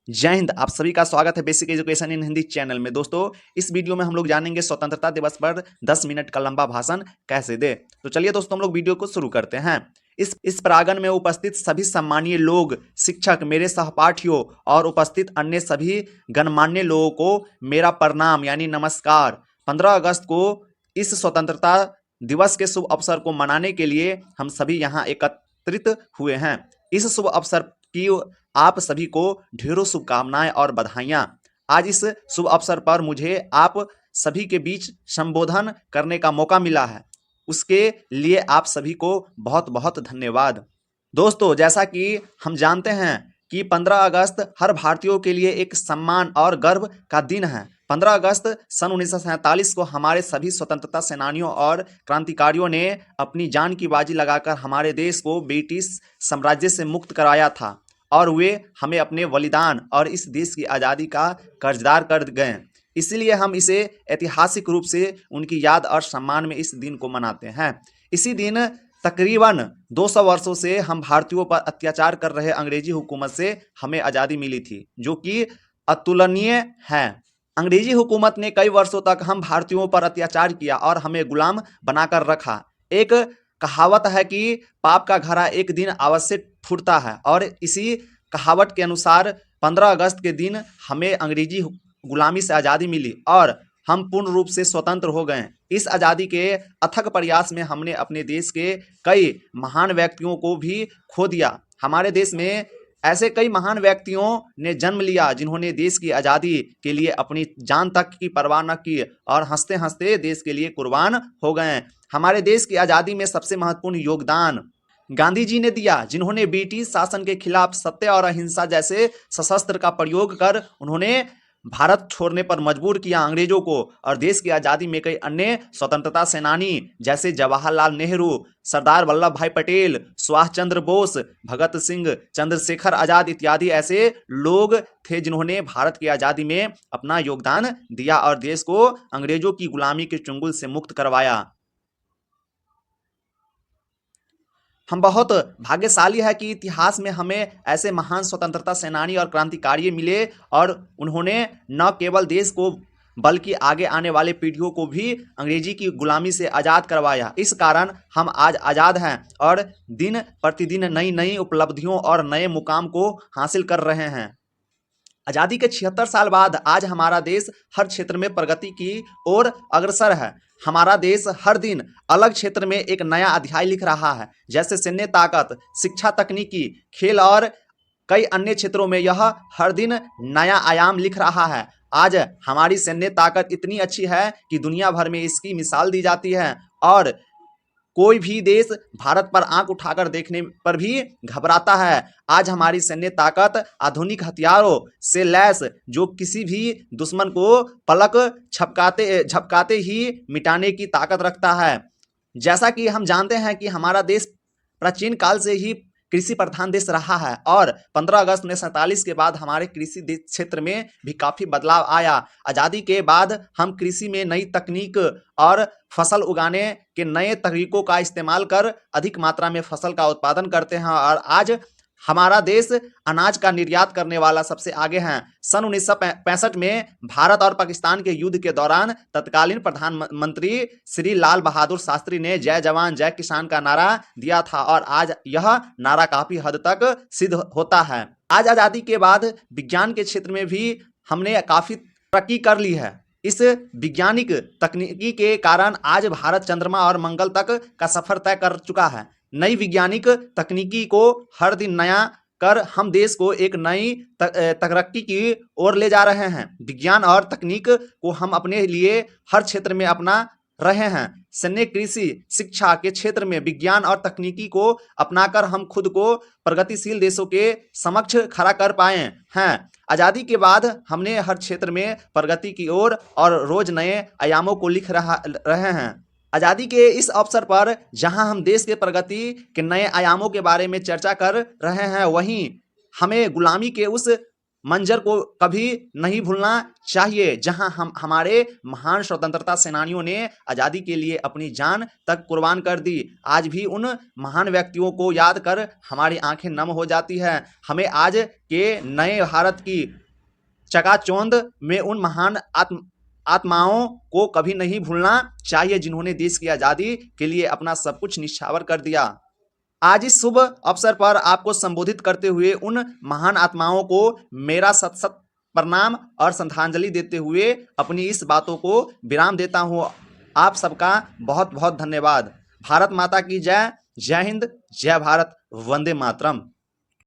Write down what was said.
जय हिंद। आप सभी का स्वागत है basic education in Hindi channel में। दोस्तों, इस वीडियो में हम लोग जानेंगे स्वतंत्रता दिवस पर 10 मिनट का लंबा भाषण कैसे दे। तो चलिए दोस्तों, हम लोग वीडियो को शुरू करते हैं। इस प्रांगण में उपस्थित सभी सम्मानीय लोग, शिक्षक, मेरे सहपाठियों और उपस्थित अन्य सभी गणमान्य लोगों को मेरा प्रणाम यानी नमस्कार। 15 अगस्त को इस स्वतंत्रता दिवस के शुभ अवसर को मनाने के लिए हम सभी यहाँ एकत्रित हुए हैं। इस शुभ अवसर की आप सभी को ढेरों शुभकामनाएं और बधाइयां। आज इस शुभ अवसर पर मुझे आप सभी के बीच संबोधन करने का मौका मिला है, उसके लिए आप सभी को बहुत बहुत धन्यवाद। दोस्तों, जैसा कि हम जानते हैं कि 15 अगस्त हर भारतीयों के लिए एक सम्मान और गर्व का दिन है। 15 अगस्त सन 1947 को हमारे सभी स्वतंत्रता सेनानियों और क्रांतिकारियों ने अपनी जान की बाजी लगाकर हमारे देश को ब्रिटिश साम्राज्य से मुक्त कराया था और वे हमें अपने बलिदान और इस देश की आज़ादी का कर्जदार कर गए। इसीलिए हम इसे ऐतिहासिक रूप से उनकी याद और सम्मान में इस दिन को मनाते हैं। इसी दिन तकरीबन 200 वर्षों से हम भारतीयों पर अत्याचार कर रहे अंग्रेजी हुकूमत से हमें आज़ादी मिली थी, जो कि अतुलनीय है। अंग्रेजी हुकूमत ने कई वर्षों तक हम भारतीयों पर अत्याचार किया और हमें गुलाम बनाकर रखा। एक कहावत है कि पाप का घड़ा एक दिन अवश्य फूटता है, और इसी कहावत के अनुसार 15 अगस्त के दिन हमें अंग्रेजी गुलामी से आज़ादी मिली और हम पूर्ण रूप से स्वतंत्र हो गए। इस आज़ादी के अथक प्रयास में हमने अपने देश के कई महान व्यक्तियों को भी खो दिया। हमारे देश में ऐसे कई महान व्यक्तियों ने जन्म लिया जिन्होंने देश की आज़ादी के लिए अपनी जान तक की परवाह न की और हंसते हंसते देश के लिए कुर्बान हो गए। हमारे देश की आज़ादी में सबसे महत्वपूर्ण योगदान गांधी जी ने दिया, जिन्होंने ब्रिटिश शासन के खिलाफ सत्य और अहिंसा जैसे सशस्त्र का प्रयोग कर उन्होंने भारत छोड़ने पर मजबूर किया अंग्रेजों को। और देश की आज़ादी में कई अन्य स्वतंत्रता सेनानी जैसे जवाहरलाल नेहरू, सरदार वल्लभ भाई पटेल, सुभाष चंद्र बोस, भगत सिंह, चंद्रशेखर आजाद इत्यादि ऐसे लोग थे जिन्होंने भारत की आज़ादी में अपना योगदान दिया और देश को अंग्रेजों की गुलामी के चंगुल से मुक्त करवाया। हम बहुत भाग्यशाली है कि इतिहास में हमें ऐसे महान स्वतंत्रता सेनानी और क्रांतिकारी मिले और उन्होंने न केवल देश को बल्कि आगे आने वाले पीढ़ियों को भी अंग्रेजी की गुलामी से आज़ाद करवाया। इस कारण हम आज आज़ाद हैं और दिन प्रतिदिन नई नई उपलब्धियों और नए मुकाम को हासिल कर रहे हैं। आज़ादी के 76 साल बाद आज हमारा देश हर क्षेत्र में प्रगति की ओर अग्रसर है। हमारा देश हर दिन अलग क्षेत्र में एक नया अध्याय लिख रहा है, जैसे सैन्य ताकत, शिक्षा, तकनीकी, खेल और कई अन्य क्षेत्रों में यह हर दिन नया आयाम लिख रहा है। आज हमारी सैन्य ताकत इतनी अच्छी है कि दुनिया भर में इसकी मिसाल दी जाती है और कोई भी देश भारत पर आंख उठाकर देखने पर भी घबराता है। आज हमारी सैन्य ताकत आधुनिक हथियारों से लैस, जो किसी भी दुश्मन को पलक झपकाते ही मिटाने की ताकत रखता है। जैसा कि हम जानते हैं कि हमारा देश प्राचीन काल से ही कृषि प्रधान देश रहा है और 15 अगस्त 1947 के बाद हमारे कृषि क्षेत्र में भी काफ़ी बदलाव आया। आज़ादी के बाद हम कृषि में नई तकनीक और फसल उगाने के नए तरीकों का इस्तेमाल कर अधिक मात्रा में फसल का उत्पादन करते हैं और आज हमारा देश अनाज का निर्यात करने वाला सबसे आगे है। सन 1965 में भारत और पाकिस्तान के युद्ध के दौरान तत्कालीन प्रधानमंत्री श्री लाल बहादुर शास्त्री ने जय जवान जय किसान का नारा दिया था और आज यह नारा काफी हद तक सिद्ध होता है। आज आज़ादी के बाद विज्ञान के क्षेत्र में भी हमने काफी तरक्की कर ली है। इस वैज्ञानिक तकनीकी के कारण आज भारत चंद्रमा और मंगल तक का सफर तय कर चुका है। नई वैज्ञानिक तकनीकी को हर दिन नया कर हम देश को एक नई तरक्की की ओर ले जा रहे हैं। विज्ञान और तकनीक को हम अपने लिए हर क्षेत्र में अपना रहे हैं। सैन्य, कृषि, शिक्षा के क्षेत्र में विज्ञान और तकनीकी को अपनाकर हम खुद को प्रगतिशील देशों के समक्ष खड़ा कर पाए हैं। आज़ादी के बाद हमने हर क्षेत्र में प्रगति की ओर और रोज नए आयामों को लिख रहे हैं। आज़ादी के इस अवसर पर जहां हम देश के प्रगति के नए आयामों के बारे में चर्चा कर रहे हैं, वहीं हमें गुलामी के उस मंजर को कभी नहीं भूलना चाहिए, जहां हमारे महान स्वतंत्रता सेनानियों ने आज़ादी के लिए अपनी जान तक कुर्बान कर दी। आज भी उन महान व्यक्तियों को याद कर हमारी आंखें नम हो जाती है। हमें आज के नए भारत की चकाचौंध में उन महान आत्माओं को कभी नहीं भूलना चाहिए, जिन्होंने देश की आज़ादी के लिए अपना सब कुछ निछावर कर दिया। आज इस शुभ अवसर पर आपको संबोधित करते हुए उन महान आत्माओं को मेरा सत सत प्रणाम और श्रद्धांजलि देते हुए अपनी इस बातों को विराम देता हूँ। आप सबका बहुत बहुत धन्यवाद। भारत माता की जय। जय हिंद, जय भारत, वंदे मातरम।